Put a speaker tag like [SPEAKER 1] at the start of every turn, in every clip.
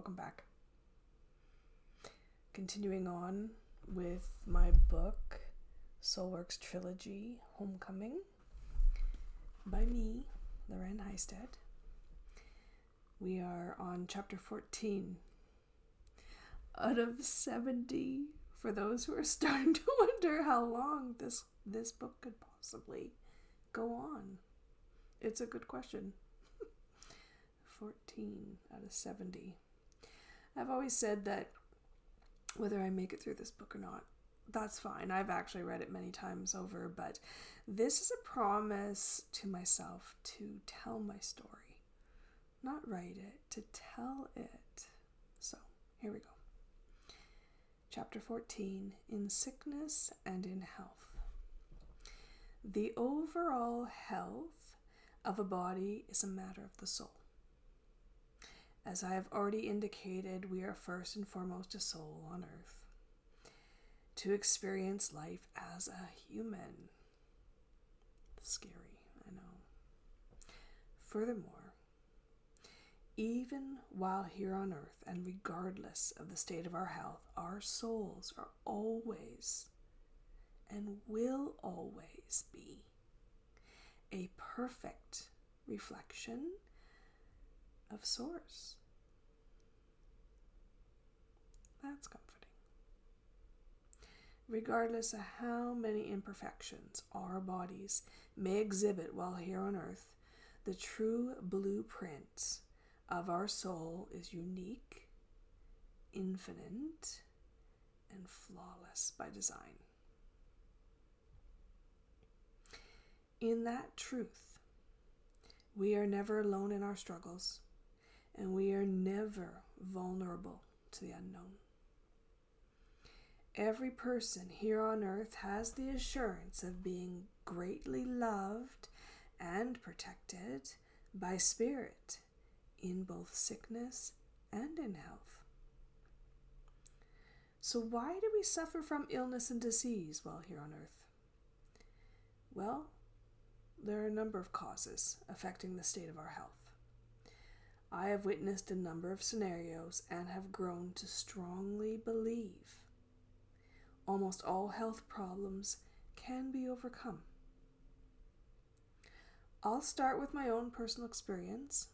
[SPEAKER 1] welcome back. Continuing on with my book, SOULworks Trilogy, Homecoming, by me, Lauren Heistad. We are on chapter 14 out of 70, for those who are starting to wonder how long this book could possibly go on. It's a good question. 14 out of 70. I've always said that whether I make it through this book or not, that's fine. I've actually read it many times over, but this is a promise to myself to tell my story. Not write it, to tell it. So, here we go. Chapter 14, In Sickness and in Health. The overall health of a body is a matter of the soul. As I have already indicated, we are first and foremost a soul on earth, to experience life as a human. Scary, I know. Furthermore, even while here on earth, and regardless of the state of our health, our souls are always and will always be a perfect reflection of Source. That's comforting. Regardless of how many imperfections our bodies may exhibit while here on earth, the true blueprint of our soul is unique, infinite, and flawless by design. In that truth, we are never alone in our struggles, and we are never vulnerable to the unknown. Every person here on earth has the assurance of being greatly loved and protected by Spirit in both sickness and in health. So why do we suffer from illness and disease while here on earth? Well, there are a number of causes affecting the state of our health. I have witnessed a number of scenarios and have grown to strongly believe almost all health problems can be overcome. I'll start with my own personal experience.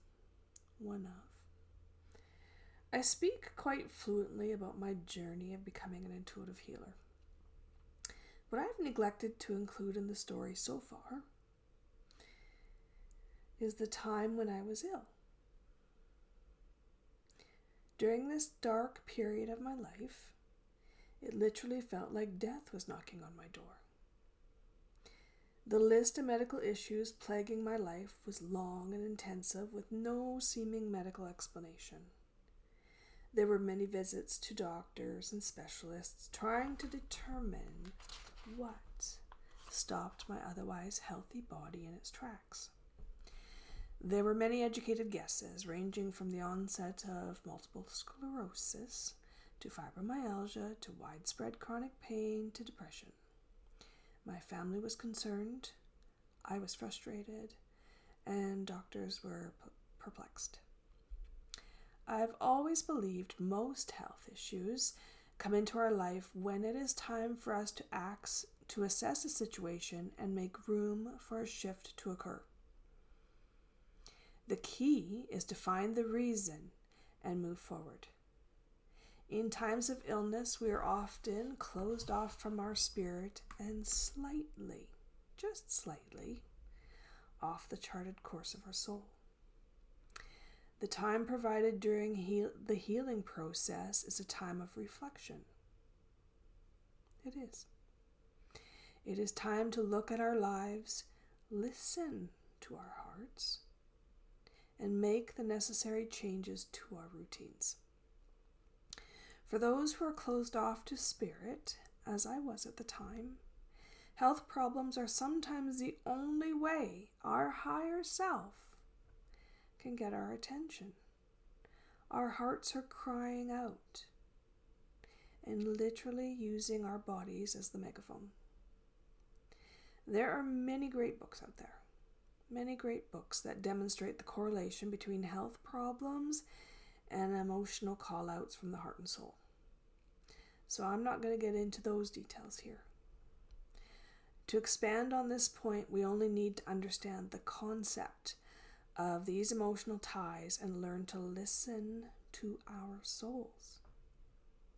[SPEAKER 1] I speak quite fluently about my journey of becoming an intuitive healer. What I've neglected to include in the story so far is the time when I was ill. During this dark period of my life, it literally felt like death was knocking on my door. The list of medical issues plaguing my life was long and intensive with no seeming medical explanation. There were many visits to doctors and specialists trying to determine what stopped my otherwise healthy body in its tracks. There were many educated guesses, ranging from the onset of multiple sclerosis to fibromyalgia to widespread chronic pain to depression. My family was concerned, I was frustrated, and doctors were perplexed. I've always believed most health issues come into our life when it is time for us to assess a situation and make room for a shift to occur. The key is to find the reason and move forward. In times of illness, we are often closed off from our spirit and slightly, just slightly, off the charted course of our soul. The time provided during the healing process is a time of reflection. It is. It is time to look at our lives, listen to our hearts, and make the necessary changes to our routines. For those who are closed off to spirit, as I was at the time, health problems are sometimes the only way our higher self can get our attention. Our hearts are crying out and literally using our bodies as the megaphone. There are many great books out there. Many great books that demonstrate the correlation between health problems and emotional call-outs from the heart and soul. So I'm not going to get into those details here. To expand on this point, we only need to understand the concept of these emotional ties and learn to listen to our souls.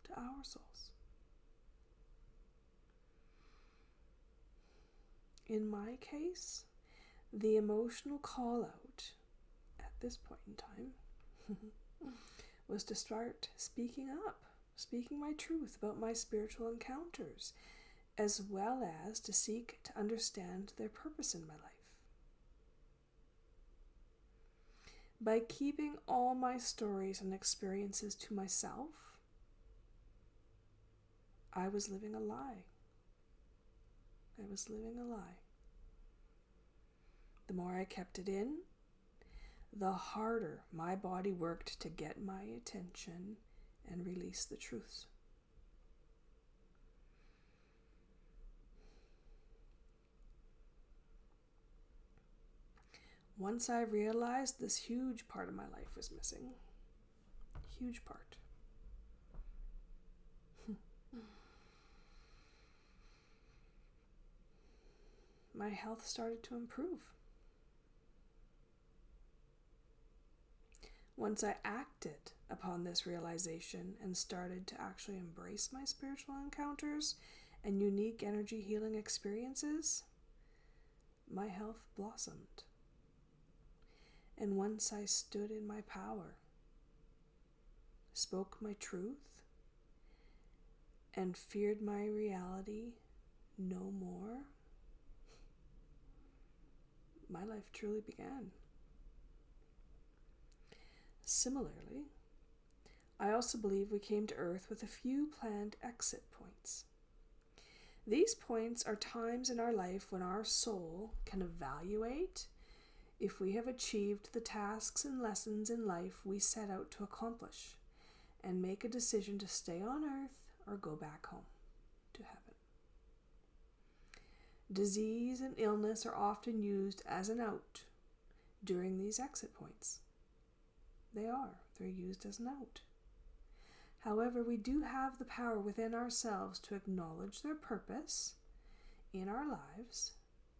[SPEAKER 1] To our souls. In my case, the emotional call out at this point in time was to start speaking up, speaking my truth about my spiritual encounters, as well as to seek to understand their purpose in my life. By keeping all my stories and experiences to myself, I was living a lie. I was living a lie. The more I kept it in, the harder my body worked to get my attention and release the truths. Once I realized this huge part of my life was missing, huge part, my health started to improve. Once I acted upon this realization and started to actually embrace my spiritual encounters and unique energy healing experiences, my health blossomed. And once I stood in my power, spoke my truth, and feared my reality no more, my life truly began. Similarly, I also believe we came to Earth with a few planned exit points. These points are times in our life when our soul can evaluate if we have achieved the tasks and lessons in life we set out to accomplish, and make a decision to stay on Earth or go back home to heaven. Disease and illness are often used as an out during these exit points. They're used as an out. However, we do have the power within ourselves to acknowledge their purpose in our lives,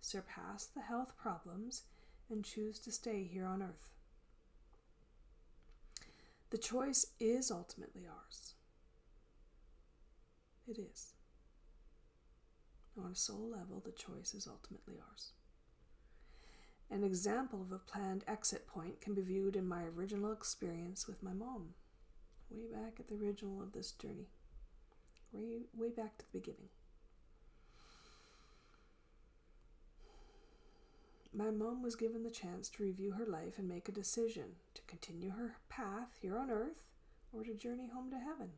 [SPEAKER 1] surpass the health problems, and choose to stay here on Earth. The choice is ultimately ours. It is. On a soul level, the choice is ultimately ours. An example of a planned exit point can be viewed in my original experience with my mom, way back at the original of this journey, way back to the beginning. My mom was given the chance to review her life and make a decision to continue her path here on Earth or to journey home to heaven.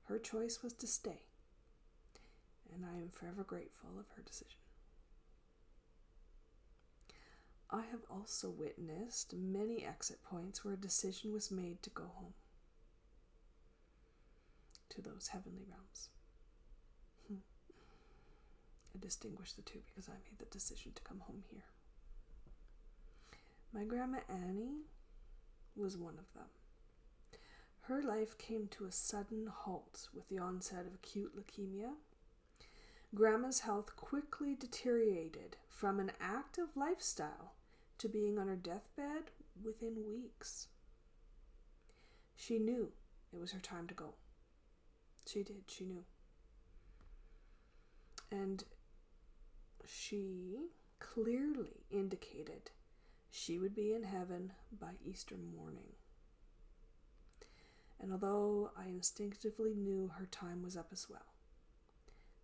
[SPEAKER 1] Her choice was to stay, and I am forever grateful of her decision. I have also witnessed many exit points where a decision was made to go home to those heavenly realms. I distinguish the two because I made the decision to come home here. My grandma Annie was one of them. Her life came to a sudden halt with the onset of acute leukemia. Grandma's health quickly deteriorated from an active lifestyle to being on her deathbed within weeks. She knew it was her time to go. She knew. And she clearly indicated she would be in heaven by Easter morning. And although I instinctively knew her time was up as well,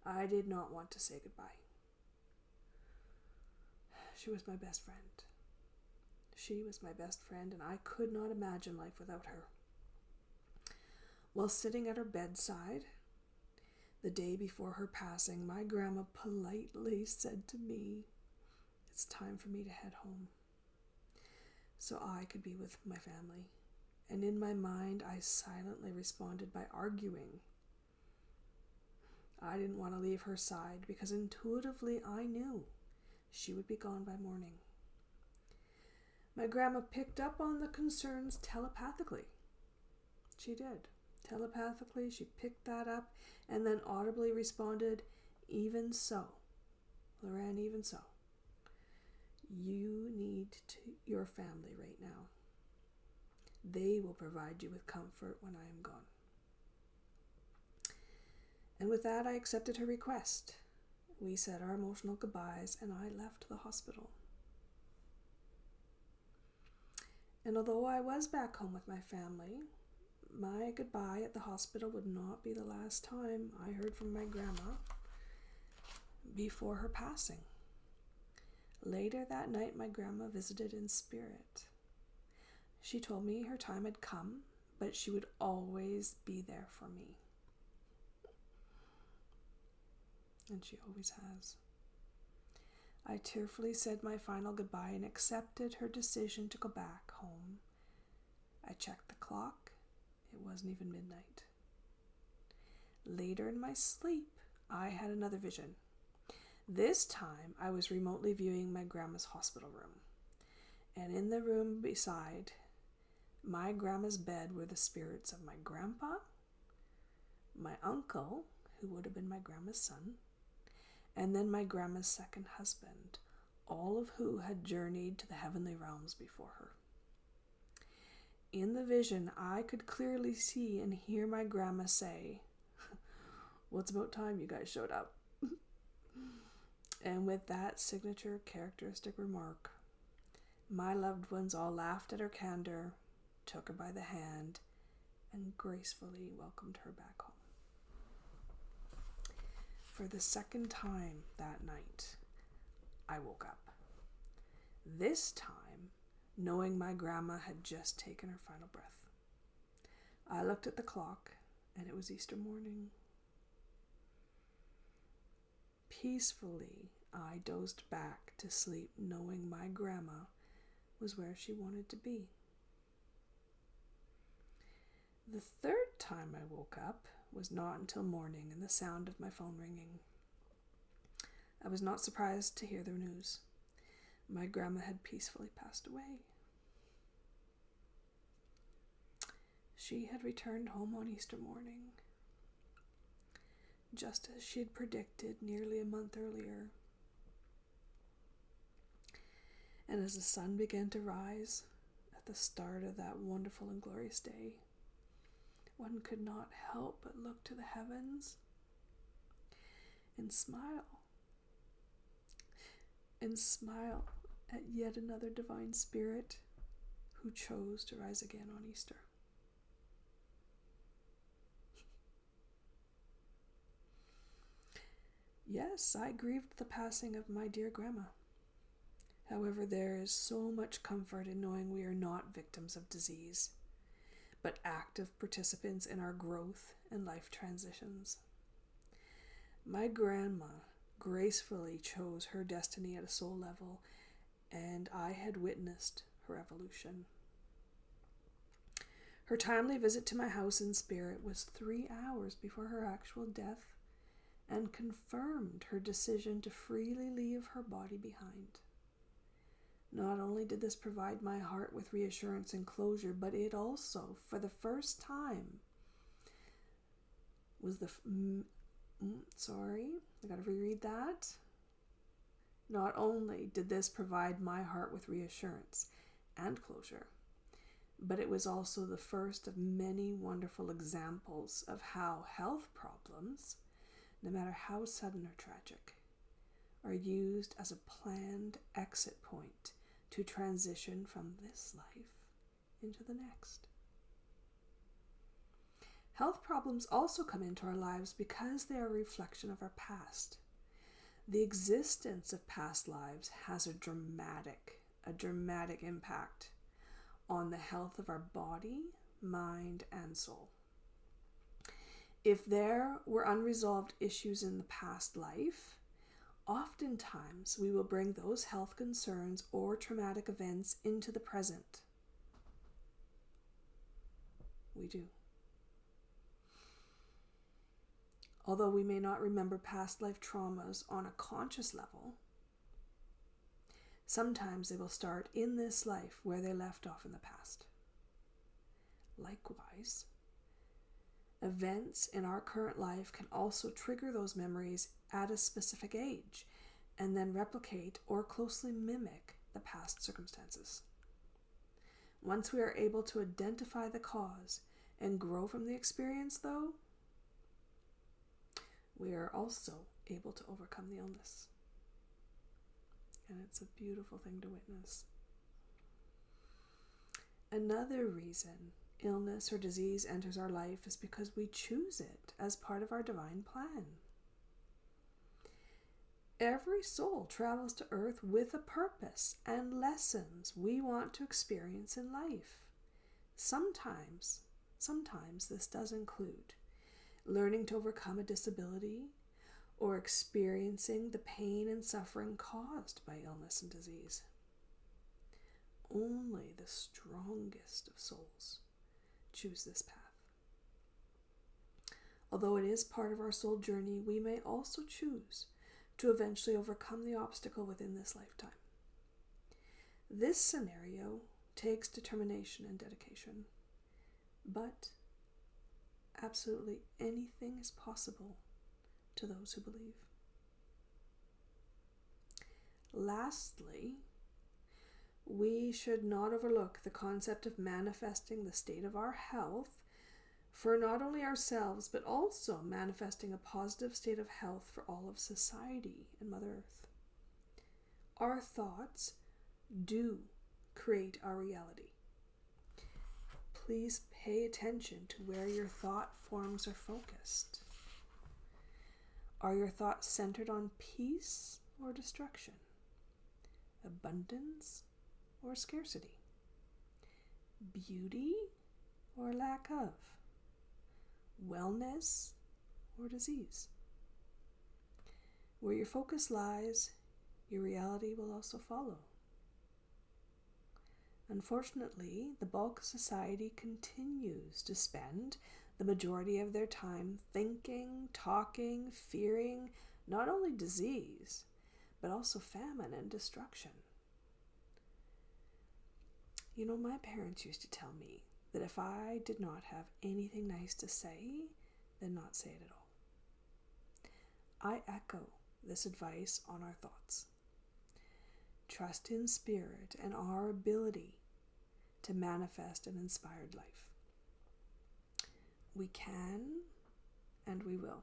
[SPEAKER 1] I did not want to say goodbye. She was my best friend. She was my best friend, and I could not imagine life without her. While sitting at her bedside, the day before her passing, my grandma politely said to me, "It's time for me to head home," so I could be with my family. And in my mind, I silently responded by arguing. I didn't want to leave her side because intuitively I knew she would be gone by morning. My grandma picked up on the concerns telepathically. She did. Telepathically, she picked that up and then audibly responded, "Even so, Lauren, even so. You need your family right now. They will provide you with comfort when I am gone." And with that, I accepted her request. We said our emotional goodbyes and I left the hospital. And although I was back home with my family, my goodbye at the hospital would not be the last time I heard from my grandma before her passing. Later that night, my grandma visited in spirit. She told me her time had come, but she would always be there for me. And she always has. I tearfully said my final goodbye and accepted her decision to go back home. I checked the clock. It wasn't even midnight. Later in my sleep, I had another vision. This time, I was remotely viewing my grandma's hospital room. And in the room beside my grandma's bed were the spirits of my grandpa, my uncle, who would have been my grandma's son, and then my grandma's second husband, all of who had journeyed to the heavenly realms before her. In the vision, I could clearly see and hear my grandma say, "Well, it's about time you guys showed up." And with that signature characteristic remark, my loved ones all laughed at her candor, took her by the hand, and gracefully welcomed her back home. For the second time that night, I woke up. This time, knowing my grandma had just taken her final breath. I looked at the clock, and it was Easter morning. Peacefully, I dozed back to sleep, knowing my grandma was where she wanted to be. The third time I woke up was not until morning and the sound of my phone ringing. I was not surprised to hear the news. My grandma had peacefully passed away. She had returned home on Easter morning, just as she had predicted nearly a month earlier. And as the sun began to rise at the start of that wonderful and glorious day, one could not help but look to the heavens and smile at yet another divine spirit who chose to rise again on Easter. Yes, I grieved the passing of my dear grandma. However, there is so much comfort in knowing we are not victims of disease, but active participants in our growth and life transitions. My grandma gracefully chose her destiny at a soul level, and I had witnessed her evolution. Her timely visit to my house in spirit was 3 hours before her actual death and confirmed her decision to freely leave her body behind. Not only did this provide my heart with reassurance and closure, but it also, for the first time, was I gotta reread that. Not only did this provide my heart with reassurance and closure, but it was also the first of many wonderful examples of how health problems, no matter how sudden or tragic, are used as a planned exit point to transition from this life into the next. Health problems also come into our lives because they are a reflection of our past. The existence of past lives has a dramatic impact on the health of our body, mind, and soul. If there were unresolved issues in the past life, oftentimes we will bring those health concerns or traumatic events into the present. We do. Although we may not remember past life traumas on a conscious level, Sometimes they will start in this life where they left off in the past. Likewise, events in our current life can also trigger those memories at a specific age and then replicate or closely mimic the past circumstances. Once we are able to identify the cause and grow from the experience, though, we are also able to overcome the illness. And it's a beautiful thing to witness. Another reason illness or disease enters our life is because we choose it as part of our divine plan. Every soul travels to earth with a purpose and lessons we want to experience in life. Sometimes this does include learning to overcome a disability or experiencing the pain and suffering caused by illness and disease. Only the strongest of souls choose this path. Although it is part of our soul journey, we may also choose to eventually overcome the obstacle within this lifetime. This scenario takes determination and dedication, but absolutely anything is possible to those who believe. Lastly, we should not overlook the concept of manifesting the state of our health for not only ourselves, but also manifesting a positive state of health for all of society and Mother Earth. Our thoughts do create our reality. Please pay attention to where your thought forms are focused. Are your thoughts centered on peace or destruction? Abundance or scarcity? Beauty or lack of? Wellness or disease? Where your focus lies, your reality will also follow. Unfortunately, the bulk of society continues to spend the majority of their time thinking, talking, fearing not only disease, but also famine and destruction. You know, my parents used to tell me that if I did not have anything nice to say, then not say it at all. I echo this advice on our thoughts. Trust in spirit and our ability to manifest an inspired life. We can and we will.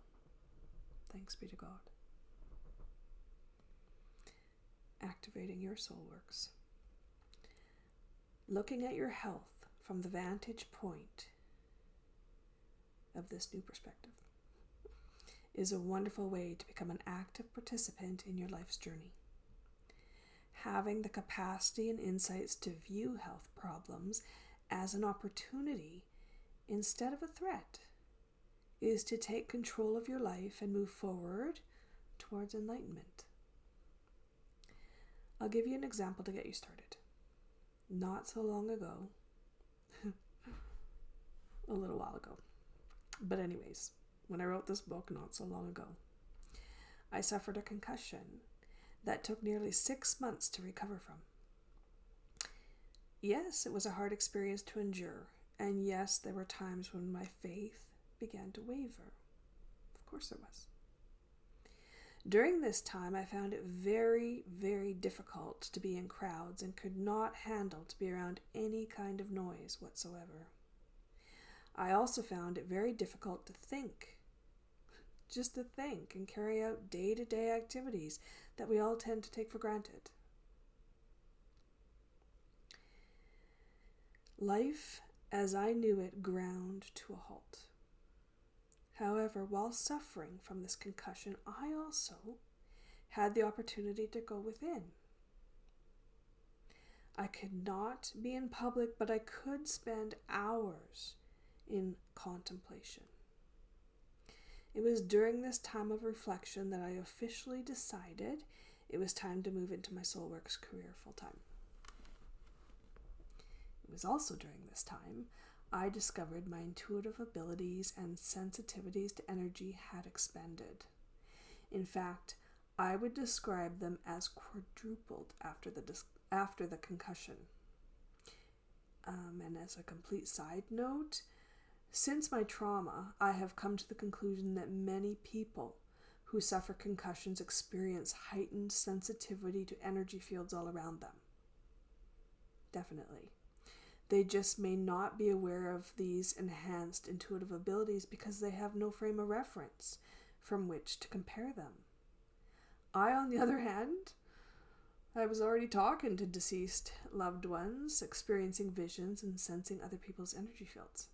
[SPEAKER 1] Thanks be to God. Activating your SOULworks. Looking at your health from the vantage point of this new perspective is a wonderful way to become an active participant in your life's journey. Having the capacity and insights to view health problems as an opportunity instead of a threat is to take control of your life and move forward towards enlightenment. I'll give you an example to get you started. Not so long ago, a little while ago, but anyways, when I wrote this book not so long ago, I suffered a concussion that took nearly 6 months to recover from. Yes, it was a hard experience to endure, and yes, there were times when my faith began to waver. Of course there was. During this time, I found it very, very difficult to be in crowds and could not handle to be around any kind of noise whatsoever. I also found it very difficult to think, just to think and carry out day-to-day activities that we all tend to take for granted. Life, as I knew it, ground to a halt. However, while suffering from this concussion, I also had the opportunity to go within. I could not be in public, but I could spend hours in contemplation. It was during this time of reflection that I officially decided it was time to move into my SOULworks career full-time. It was also during this time I discovered my intuitive abilities and sensitivities to energy had expanded. In fact, I would describe them as quadrupled after the concussion. And as a complete side note, since my trauma, I have come to the conclusion that many people who suffer concussions experience heightened sensitivity to energy fields all around them. Definitely. They just may not be aware of these enhanced intuitive abilities because they have no frame of reference from which to compare them. I, on the other hand, I was already talking to deceased loved ones, experiencing visions and sensing other people's energy fields.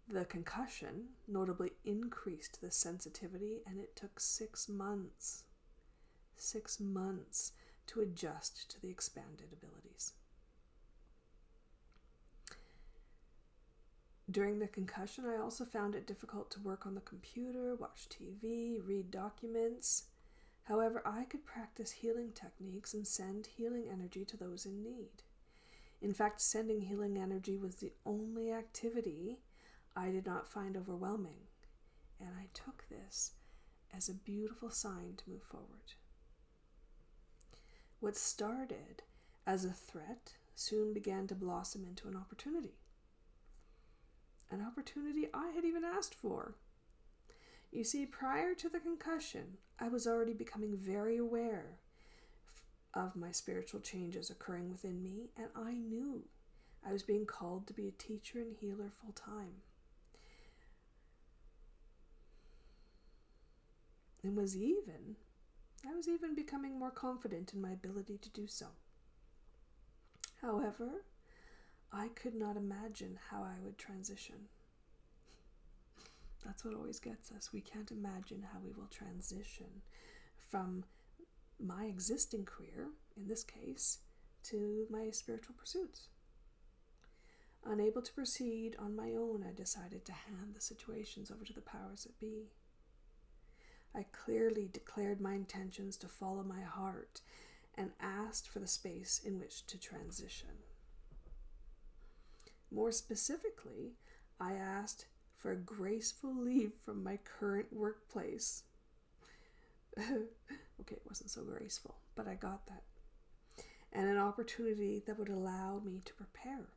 [SPEAKER 1] The concussion notably increased the sensitivity, and it took 6 months. 6 months to adjust to the expanded abilities. During the concussion, I also found it difficult to work on the computer, watch TV, read documents. However, I could practice healing techniques and send healing energy to those in need. In fact, sending healing energy was the only activity I did not find overwhelming, and I took this as a beautiful sign to move forward. What started as a threat soon began to blossom into an opportunity I had even asked for. You see, prior to the concussion, I was already becoming very aware of my spiritual changes occurring within me, and I knew I was being called to be a teacher and healer full time. I was even becoming more confident in my ability to do so. However, I could not imagine how I would transition. That's what always gets us. We can't imagine how we will transition from my existing career, in this case, to my spiritual pursuits. Unable to proceed on my own, I decided to hand the situations over to the powers that be. I clearly declared my intentions to follow my heart and asked for the space in which to transition. More specifically, I asked for a graceful leave from my current workplace. Okay, it wasn't so graceful, but I got that. And an opportunity that would allow me to prepare.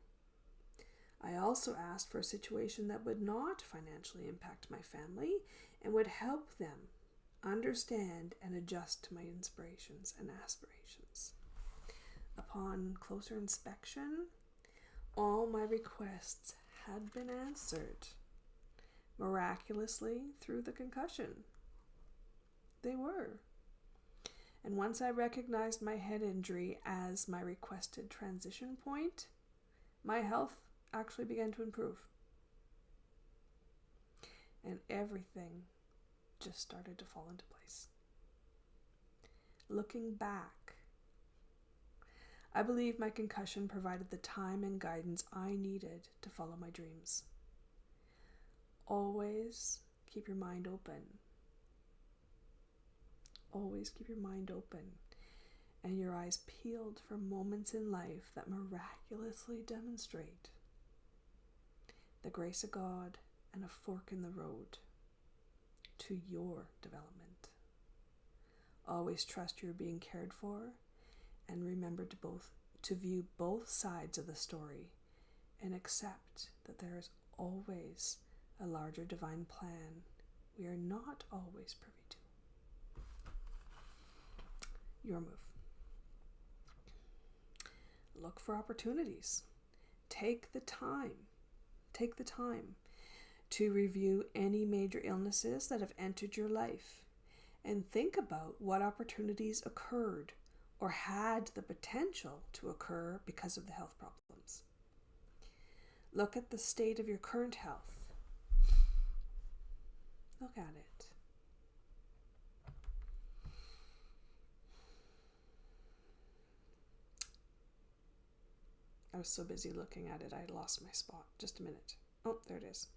[SPEAKER 1] I also asked for a situation that would not financially impact my family and would help them understand and adjust to my inspirations and aspirations. Upon closer inspection, all my requests had been answered, miraculously through the concussion. They were. And once I recognized my head injury as my requested transition point, my health actually began to improve. And everything just started to fall into place. Looking back, I believe my concussion provided the time and guidance I needed to follow my dreams. Always keep your mind open. Always keep your mind open and your eyes peeled for moments in life that miraculously demonstrate the grace of God and a fork in the road to your development. Always trust you're being cared for, and remember to view both sides of the story and accept that there is always a larger divine plan we are not always privy to. Your move. Look for opportunities. Take the time to review any major illnesses that have entered your life and think about what opportunities occurred or had the potential to occur because of the health problems. Look at the state of your current health. Look at it. I was so busy looking at it, I lost my spot. Just a minute. Oh, there it is.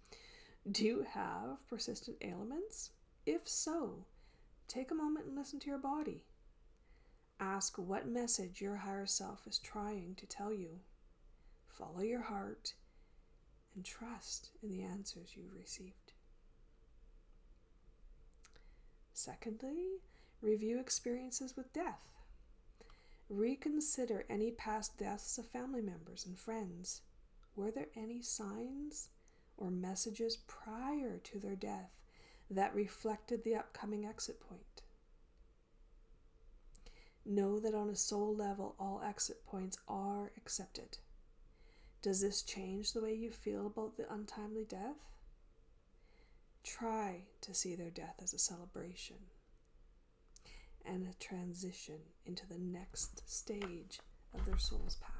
[SPEAKER 1] Do you have persistent ailments? If so, take a moment and listen to your body. Ask what message your higher self is trying to tell you. Follow your heart and trust in the answers you've received. Secondly, Review experiences with death. Reconsider any past deaths of family members and friends. Were there any signs or messages prior to their death that reflected the upcoming exit point? Know that on a soul level, all exit points are accepted. Does this change the way you feel about the untimely death? Try to see their death as a celebration and a transition into the next stage of their soul's path.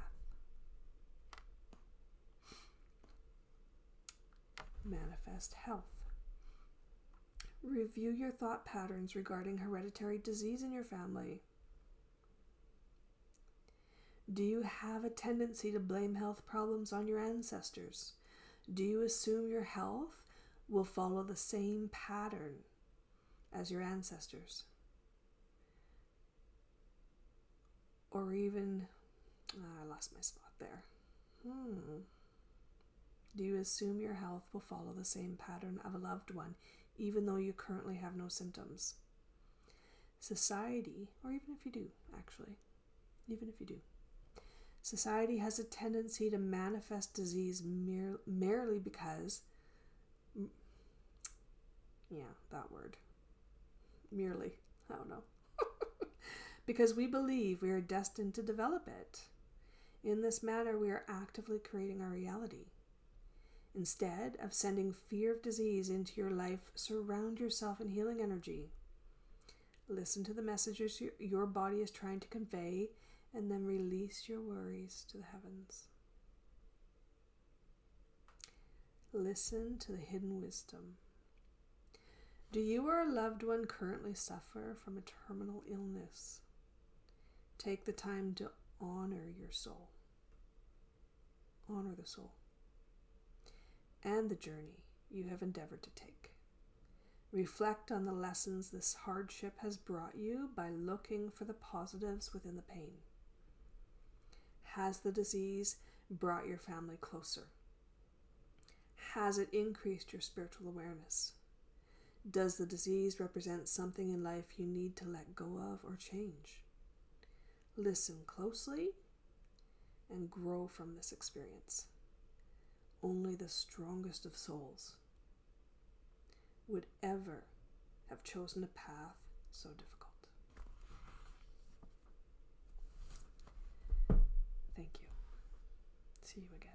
[SPEAKER 1] Manifest health. Review your thought patterns regarding hereditary disease in your family. Do you have a tendency to blame health problems on your ancestors? Do you assume your health will follow the same pattern as your ancestors? Or even, I lost my spot there. Do you assume your health will follow the same pattern of a loved one, even though you currently have no symptoms? Society, or even if you do, society has a tendency to manifest disease merely because, because we believe we are destined to develop it. In this manner, we are actively creating our reality. Instead of sending fear of disease into your life, surround yourself in healing energy. Listen to the messages your body is trying to convey, and then release your worries to the heavens. Listen to the hidden wisdom. Do you or a loved one currently suffer from a terminal illness? Take the time to honor your soul. Honor the soul and the journey you have endeavored to take. Reflect on the lessons this hardship has brought you by looking for the positives within the pain. Has the disease brought your family closer? Has it increased your spiritual awareness? Does the disease represent something in life you need to let go of or change? Listen closely and grow from this experience. Only the strongest of souls would ever have chosen a path so difficult. Thank you. See you again.